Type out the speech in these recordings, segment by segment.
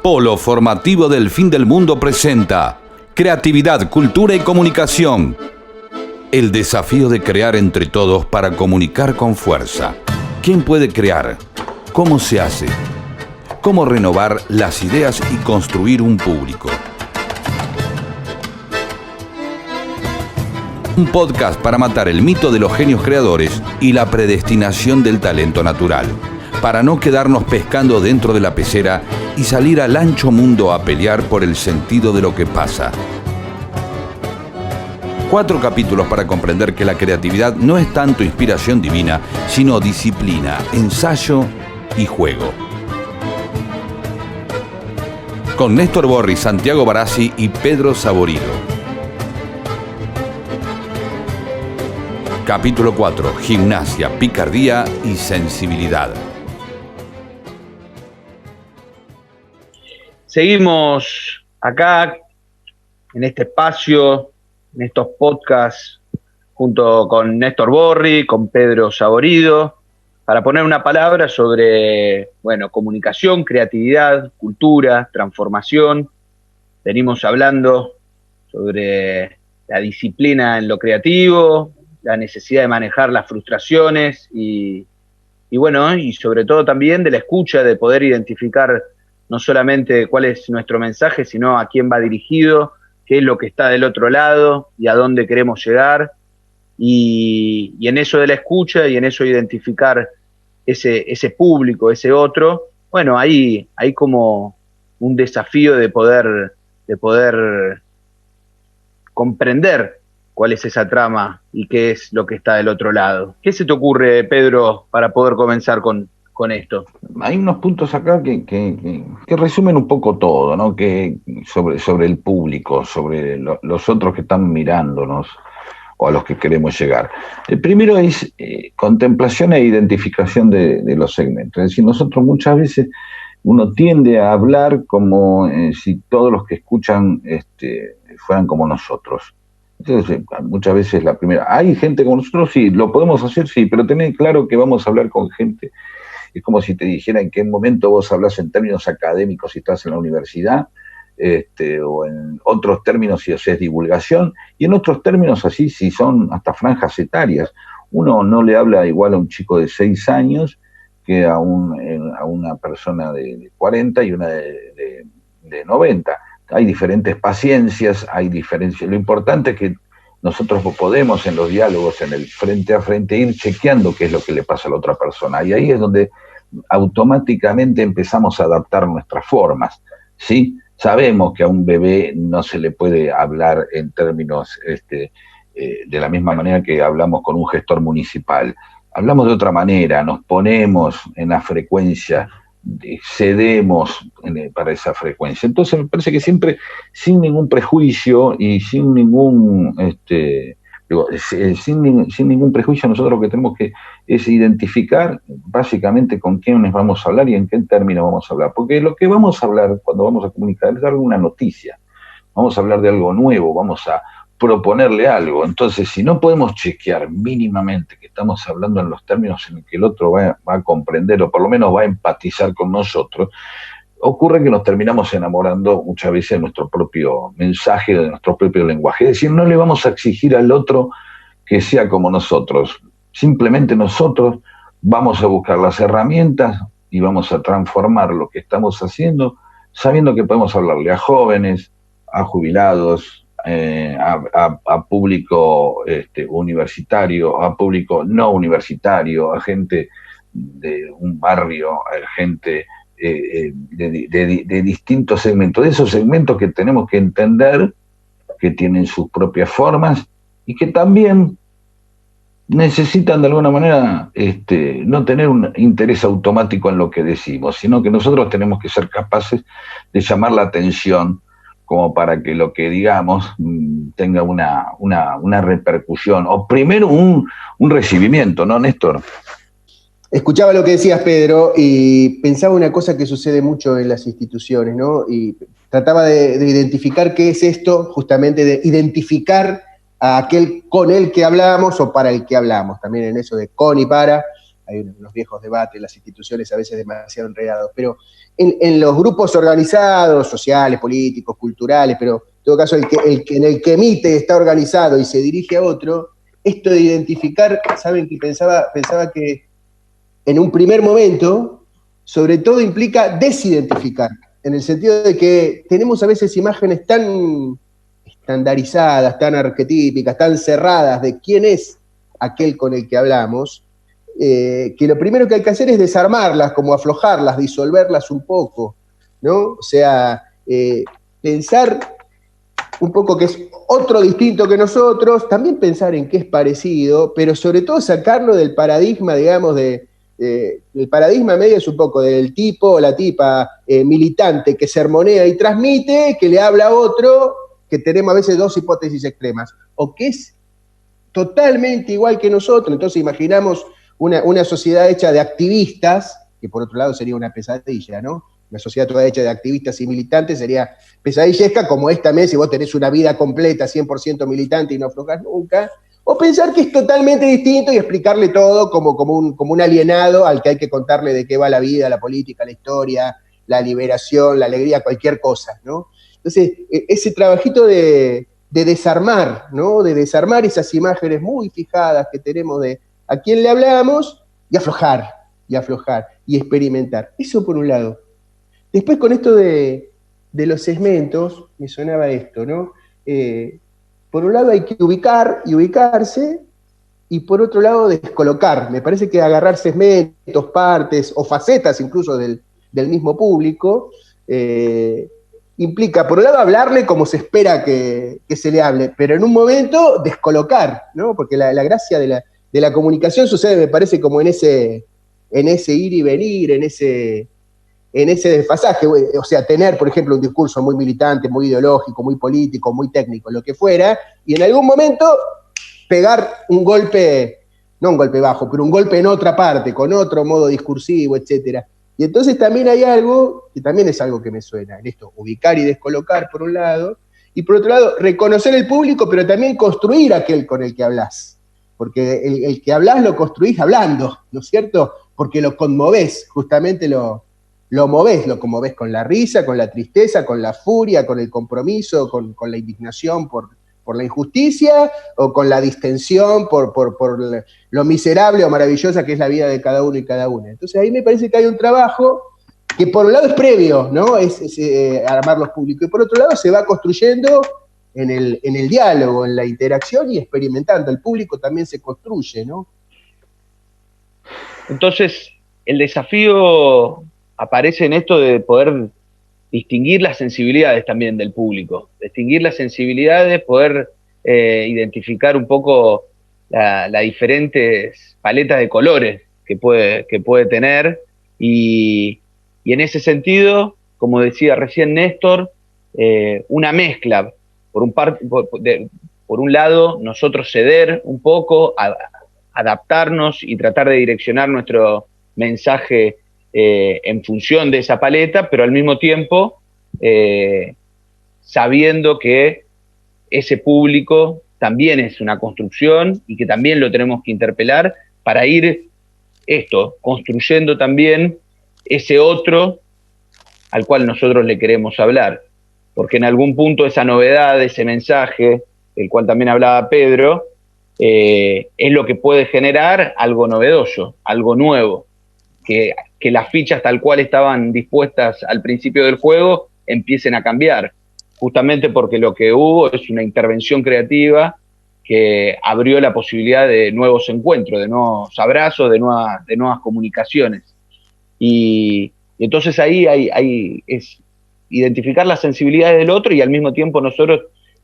Polo Formativo del Fin del Mundo presenta Creatividad, Cultura y Comunicación. El desafío de crear entre todos para comunicar con fuerza. ¿Quién puede crear? ¿Cómo se hace? ¿Cómo renovar las ideas y construir un público? Un podcast para matar el mito de los genios creadores y la predestinación del talento natural, para no quedarnos pescando dentro de la pecera y salir al ancho mundo a pelear por el sentido de lo que pasa. 4 capítulos para comprender que la creatividad no es tanto inspiración divina, sino disciplina, ensayo y juego. Con Néstor Borri, Santiago Barassi y Pedro Saborido. Capítulo 4. Gimnasia, picardía y sensibilidad. Seguimos acá, en este espacio, en estos podcasts, junto con Néstor Borri, con Pedro Saborido, para poner una palabra sobre, comunicación, creatividad, cultura, transformación. Venimos hablando sobre la disciplina en lo creativo, la necesidad de manejar las frustraciones y sobre todo también de la escucha, de poder identificar no solamente cuál es nuestro mensaje, sino a quién va dirigido, qué es lo que está del otro lado y a dónde queremos llegar. Y en eso de la escucha y en eso de identificar ese público, ese otro, hay como un desafío de poder comprender cuál es esa trama y qué es lo que está del otro lado. ¿Qué se te ocurre, Pedro, para poder comenzar con esto? Hay unos puntos acá que resumen un poco todo, ¿no? Que sobre el público, sobre los otros que están mirándonos o a los que queremos llegar. El primero es contemplación e identificación de los segmentos. Es decir, nosotros muchas veces uno tiende a hablar como si todos los que escuchan fueran como nosotros. Entonces, muchas veces la primera, hay gente como nosotros, sí, lo podemos hacer, sí, pero tened claro que vamos a hablar con gente. Es como si te dijera en qué momento vos hablas en términos académicos si estás en la universidad, o en otros términos si haces divulgación, y en otros términos así si son hasta franjas etarias. Uno no le habla igual a un chico de 6 años que a una persona de 40 y una de 90. Hay diferentes paciencias, hay diferencias. Lo importante es que nosotros podemos en los diálogos, en el frente a frente, ir chequeando qué es lo que le pasa a la otra persona. Y ahí es donde automáticamente empezamos a adaptar nuestras formas, ¿sí? Sabemos que a un bebé no se le puede hablar en términos de la misma manera que hablamos con un gestor municipal. Hablamos de otra manera, nos ponemos en la frecuencia, cedemos para esa frecuencia. Entonces me parece que siempre sin ningún prejuicio y sin ningún sin ningún prejuicio, nosotros lo que tenemos que es identificar básicamente con quiénes vamos a hablar y en qué términos vamos a hablar, porque lo que vamos a hablar cuando vamos a comunicar es dar una noticia, vamos a hablar de algo nuevo, vamos a proponerle algo. Entonces, si no podemos chequear mínimamente que estamos hablando en los términos en que el otro va a comprender o por lo menos va a empatizar con nosotros, ocurre que nos terminamos enamorando muchas veces de nuestro propio mensaje, de nuestro propio lenguaje. Es decir, no le vamos a exigir al otro que sea como nosotros. Simplemente nosotros vamos a buscar las herramientas y vamos a transformar lo que estamos haciendo, sabiendo que podemos hablarle a jóvenes, a jubilados, a público universitario, a público no universitario, a gente de un barrio, a gente de distintos segmentos, de esos segmentos que tenemos que entender que tienen sus propias formas y que también necesitan de alguna manera no tener un interés automático en lo que decimos, sino que nosotros tenemos que ser capaces de llamar la atención como para que lo que digamos tenga una repercusión, o primero un recibimiento, ¿no, Néstor? Escuchaba lo que decías, Pedro, y pensaba una cosa que sucede mucho en las instituciones, ¿no? Y trataba de identificar qué es esto, justamente de identificar a aquel con el que hablamos o para el que hablamos, también en eso de con y para, hay unos viejos debates, las instituciones a veces demasiado enredados, pero en los grupos organizados, sociales, políticos, culturales, pero en todo caso en el que emite está organizado y se dirige a otro, esto de identificar, saben que pensaba que en un primer momento, sobre todo implica desidentificar, en el sentido de que tenemos a veces imágenes tan estandarizadas, tan arquetípicas, tan cerradas de quién es aquel con el que hablamos, que lo primero que hay que hacer es desarmarlas, como aflojarlas, disolverlas un poco, ¿no? O sea, pensar un poco que es otro distinto que nosotros, también pensar en qué es parecido, pero sobre todo sacarlo del paradigma, digamos, el paradigma medio es un poco del tipo o la tipa militante que sermonea y transmite, que le habla a otro, que tenemos a veces dos hipótesis extremas, o que es totalmente igual que nosotros. Entonces imaginamos una sociedad hecha de activistas, que por otro lado sería una pesadilla, ¿no? Una sociedad toda hecha de activistas y militantes sería pesadillesca, como esta mes, si vos tenés una vida completa, 100% militante y no aflojás nunca, o pensar que es totalmente distinto y explicarle todo como un alienado al que hay que contarle de qué va la vida, la política, la historia, la liberación, la alegría, cualquier cosa, ¿no? Entonces, ese trabajito de desarmar, ¿no? De desarmar esas imágenes muy fijadas que tenemos de a quién le hablamos y aflojar, y experimentar. Eso por un lado. Después con esto de los segmentos, me sonaba esto, ¿no? Por un lado hay que ubicar y ubicarse, y por otro lado descolocar. Me parece que agarrar segmentos, partes o facetas incluso del mismo público, implica, por un lado, hablarle como se espera que se le hable, pero en un momento descolocar, ¿no? Porque la gracia de la comunicación sucede, me parece, como en ese ir y venir, en ese desfasaje. O sea, tener, por ejemplo, un discurso muy militante, muy ideológico, muy político, muy técnico, lo que fuera, y en algún momento pegar un golpe, no un golpe bajo, pero un golpe en otra parte, con otro modo discursivo, etcétera. Y entonces también hay algo, que también es algo que me suena, en esto, ubicar y descolocar por un lado, y por otro lado, reconocer el público, pero también construir aquel con el que hablas. Porque el que hablas lo construís hablando, ¿no es cierto? Porque lo conmovés, justamente lo conmovés con la risa, con la tristeza, con la furia, con el compromiso, con la indignación por la injusticia, o con la distensión por lo miserable o maravillosa que es la vida de cada uno y cada una. Entonces ahí me parece que hay un trabajo que por un lado es previo, ¿no? Es armar los públicos, y por otro lado se va construyendo en el diálogo, en la interacción y experimentando. El público también se construye, ¿no? Entonces, el desafío aparece en esto de poder distinguir las sensibilidades también del público, distinguir las sensibilidades, poder identificar un poco las diferentes paletas de colores que puede tener, y en ese sentido, como decía recién Néstor, una mezcla, por un lado, nosotros ceder un poco, adaptarnos y tratar de direccionar nuestro mensaje en función de esa paleta, pero al mismo tiempo sabiendo que ese público también es una construcción y que también lo tenemos que interpelar para ir construyendo también ese otro al cual nosotros le queremos hablar. Porque en algún punto esa novedad, ese mensaje, del cual también hablaba Pedro, es lo que puede generar algo novedoso, algo nuevo, que las fichas tal cual estaban dispuestas al principio del juego empiecen a cambiar, justamente porque lo que hubo es una intervención creativa que abrió la posibilidad de nuevos encuentros, de nuevos abrazos, de nuevas comunicaciones. Y entonces ahí es identificar las sensibilidades del otro y al mismo tiempo nosotros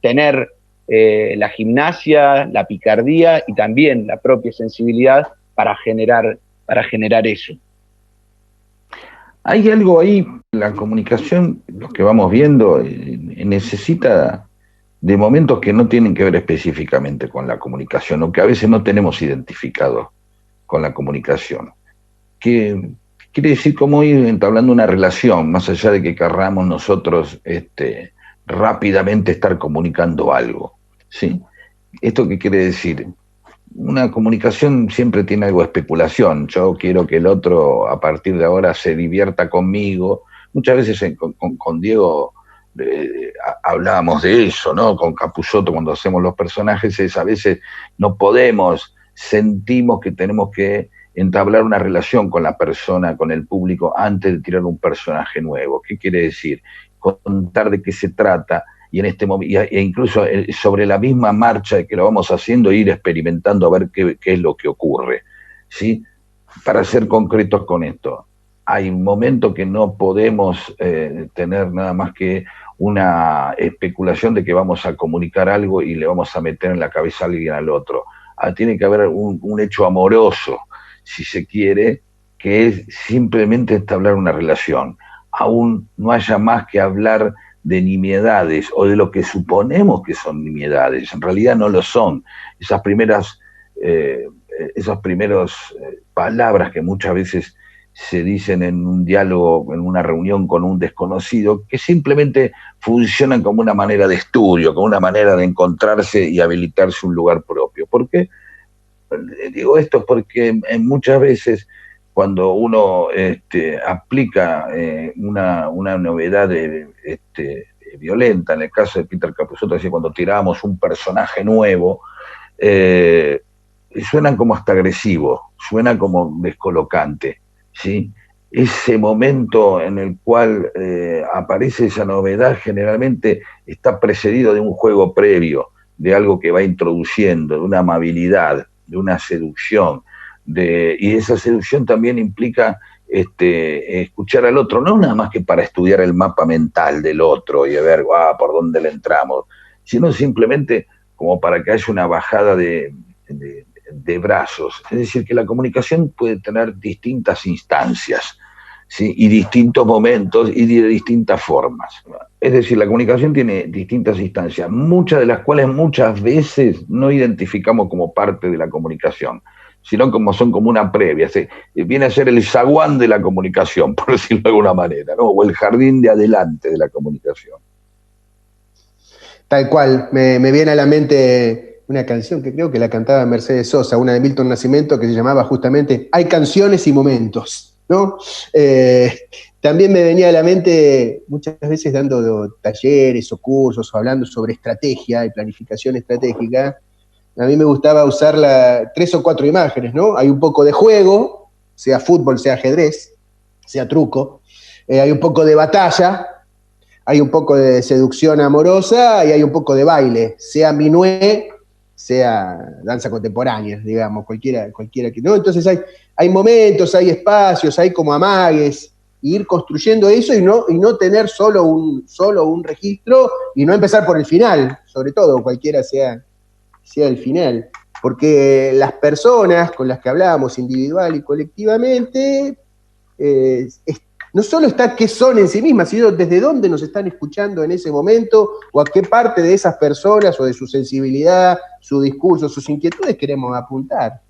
tener la gimnasia, la picardía y también la propia sensibilidad para generar eso. Hay algo ahí, la comunicación, lo que vamos viendo, necesita de momentos que no tienen que ver específicamente con la comunicación, o que a veces no tenemos identificado con la comunicación. Que quiere decir cómo ir entablando una relación, más allá de que querramos nosotros rápidamente estar comunicando algo, ¿sí? ¿Esto qué quiere decir? una comunicación siempre tiene algo de especulación. Yo quiero que el otro a partir de ahora se divierta conmigo. Muchas veces con Diego hablábamos de eso, ¿no? Con Capusotto cuando hacemos los personajes, a veces no podemos, sentimos que tenemos que entablar una relación con la persona, con el público, antes de tirar un personaje nuevo. ¿Qué quiere decir? Contar de qué se trata, y en este momento, e incluso sobre la misma marcha de que lo vamos haciendo, ir experimentando a ver qué es lo que ocurre, ¿sí? Para ser concretos con esto, hay momentos que no podemos tener nada más que una especulación de que vamos a comunicar algo y le vamos a meter en la cabeza a alguien al otro. Tiene que haber un hecho amoroso, si se quiere, que es simplemente establecer una relación. Aún no haya más que hablar de nimiedades o de lo que suponemos que son nimiedades. En realidad no lo son. Esas primeras palabras que muchas veces se dicen en un diálogo, en una reunión con un desconocido, que simplemente funcionan como una manera de estudio, como una manera de encontrarse y habilitarse un lugar propio. ¿Por qué digo esto? Porque muchas veces cuando uno aplica una novedad violenta, en el caso de Peter Capusotto, decía, cuando tirábamos un personaje nuevo, suenan como hasta agresivo, suena como descolocante, ¿sí? Ese momento en el cual aparece esa novedad generalmente está precedido de un juego previo, de algo que va introduciendo, de una amabilidad, de una seducción, y esa seducción también implica escuchar al otro, no nada más que para estudiar el mapa mental del otro y ver por dónde le entramos, sino simplemente como para que haya una bajada de brazos. Es decir, que la comunicación puede tener distintas instancias, ¿sí? Y distintos momentos y de distintas formas. Es decir, la comunicación tiene distintas instancias, muchas de las cuales muchas veces no identificamos como parte de la comunicación, sino son como una previa. Viene a ser el zaguán de la comunicación, por decirlo de alguna manera, ¿no? O el jardín de adelante de la comunicación. Tal cual, me viene a la mente una canción que creo que la cantaba Mercedes Sosa, una de Milton Nascimento, que se llamaba justamente Hay canciones y momentos, ¿no? También me venía a la mente muchas veces dando talleres o cursos o hablando sobre estrategia y planificación estratégica. A mí me gustaba usar 3 o 4 imágenes, ¿no? Hay un poco de juego, sea fútbol, sea ajedrez, sea truco. Hay un poco de batalla, hay un poco de seducción amorosa y hay un poco de baile, sea minué, sea danza contemporánea, digamos, cualquiera que no. Entonces hay momentos, hay espacios, hay como amagues, y ir construyendo eso y no tener solo un registro y no empezar por el final, sobre todo, cualquiera sea el final. Porque las personas con las que hablamos individual y colectivamente, no solo está qué son en sí mismas, sino desde dónde nos están escuchando en ese momento, o a qué parte de esas personas, o de su sensibilidad, su discurso, sus inquietudes queremos apuntar.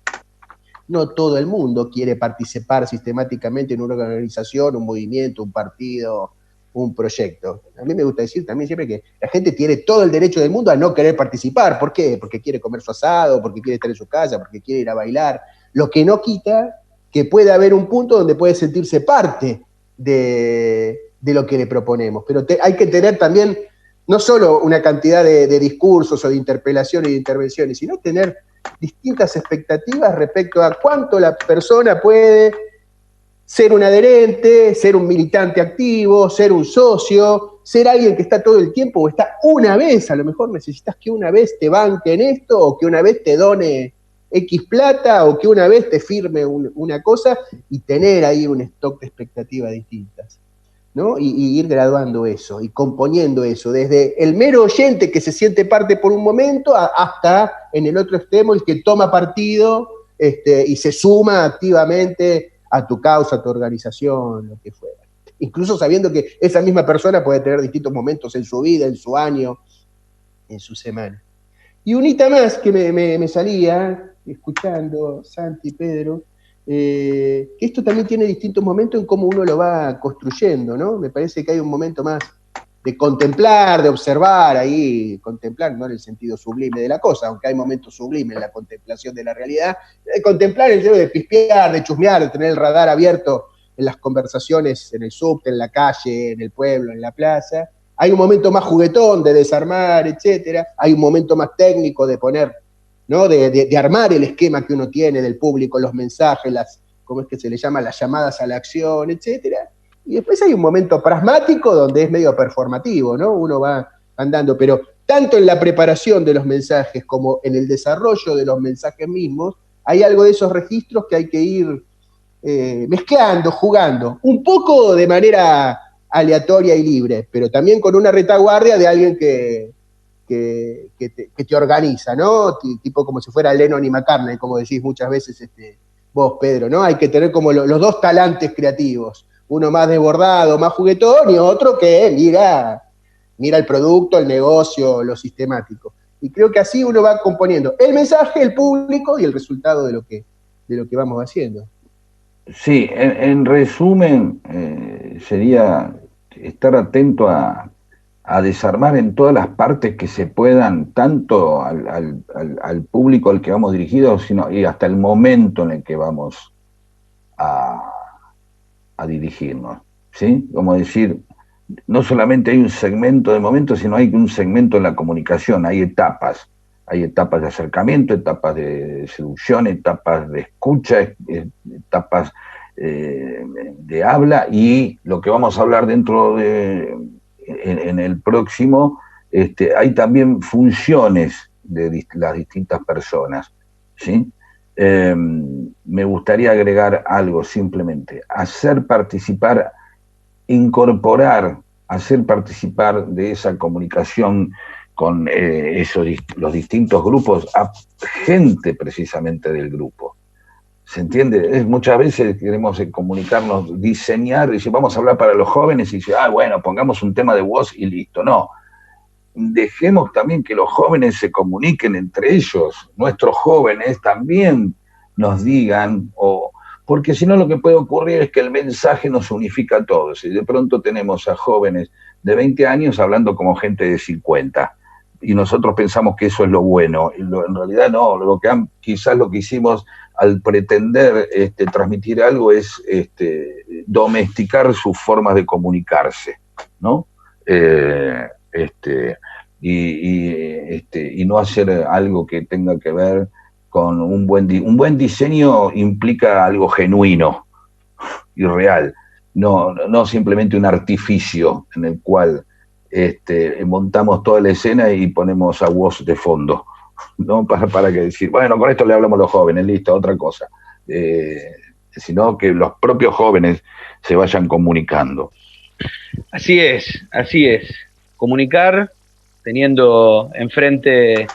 No todo el mundo quiere participar sistemáticamente en una organización, un movimiento, un partido, un proyecto. A mí me gusta decir también siempre que la gente tiene todo el derecho del mundo a no querer participar. ¿Por qué? Porque quiere comer su asado, porque quiere estar en su casa, porque quiere ir a bailar. Lo que no quita que puede haber un punto donde puede sentirse parte de lo que le proponemos. Pero hay que tener también no solo una cantidad de discursos o de interpelaciones y de intervenciones, sino tener distintas expectativas respecto a cuánto la persona puede ser un adherente, ser un militante activo, ser un socio, ser alguien que está todo el tiempo o está una vez. A lo mejor necesitas que una vez te banque en esto, o que una vez te done X plata, o que una vez te firme una cosa, y tener ahí un stock de expectativas distintas, ¿no? Y ir graduando eso y componiendo eso, desde el mero oyente que se siente parte por un momento hasta en el otro extremo el que toma partido y se suma activamente a tu causa, a tu organización, lo que fuera. Incluso sabiendo que esa misma persona puede tener distintos momentos en su vida, en su año, en su semana. Y unita más que me salía, escuchando Santi, Pedro, que esto también tiene distintos momentos en cómo uno lo va construyendo, ¿no? Me parece que hay un momento más contemplar, de observar ahí, contemplar no en el sentido sublime de la cosa, aunque hay momentos sublimes en la contemplación de la realidad, de contemplar el de pispear, de chusmear, de tener el radar abierto en las conversaciones en el subte, en la calle, en el pueblo, en la plaza. Hay un momento más juguetón de desarmar, etcétera. Hay un momento más técnico de poner, ¿no? De armar el esquema que uno tiene del público, los mensajes, ¿cómo es que se le llama? Las llamadas a la acción, etcétera. Y después hay un momento pragmático donde es medio performativo, ¿no? Uno va andando, pero tanto en la preparación de los mensajes como en el desarrollo de los mensajes mismos, hay algo de esos registros que hay que ir mezclando, jugando, un poco de manera aleatoria y libre, pero también con una retaguardia de alguien que te organiza, ¿no? Tipo como si fuera Lennon y McCartney, como decís muchas veces vos, Pedro, ¿no? Hay que tener como los dos talantes creativos, uno más desbordado, más juguetón, y otro que mira el producto, el negocio, lo sistemático. Y creo que así uno va componiendo el mensaje, el público y el resultado de lo que vamos haciendo. Sí, en resumen, sería estar atento a desarmar en todas las partes que se puedan, tanto al público al que vamos dirigidos, y hasta el momento en el que vamos a dirigirnos, ¿sí? Como decir, no solamente hay un segmento de momento, sino hay un segmento en la comunicación, hay etapas de acercamiento, etapas de seducción, etapas de escucha, etapas de habla, y lo que vamos a hablar en el próximo, hay también funciones de las distintas personas, ¿sí? Me gustaría agregar algo simplemente, hacer participar de esa comunicación con los distintos grupos a gente precisamente del grupo. ¿Se entiende? Muchas veces queremos comunicarnos, diseñar, y si vamos a hablar para los jóvenes, y dice, bueno, pongamos un tema de voz y listo. No, dejemos también que los jóvenes se comuniquen entre ellos, nuestros jóvenes también nos digan, porque si no lo que puede ocurrir es que el mensaje nos unifica a todos, y de pronto tenemos a jóvenes de 20 años hablando como gente de 50, y nosotros pensamos que eso es lo bueno, y en realidad no, quizás lo que hicimos al pretender transmitir algo es domesticar sus formas de comunicarse, ¿no? Y no hacer algo que tenga que ver con un buen diseño. Implica algo genuino y real, no simplemente un artificio en el cual montamos toda la escena y ponemos a voz de fondo, ¿no? Para que decir, bueno, con esto le hablamos a los jóvenes, listo, otra cosa, sino que los propios jóvenes se vayan comunicando. Así es, comunicar teniendo enfrente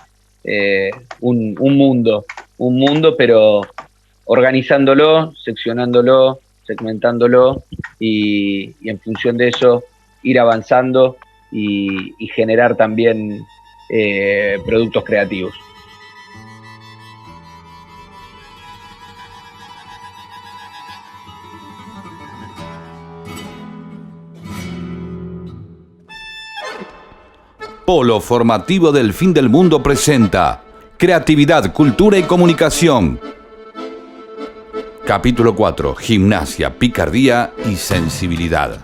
un mundo, pero organizándolo, seccionándolo, segmentándolo, y en función de eso ir avanzando y generar también productos creativos. Polo Formativo del Fin del Mundo presenta Creatividad, Cultura y Comunicación. Capítulo 4. Gimnasia, Picardía y Sensibilidad.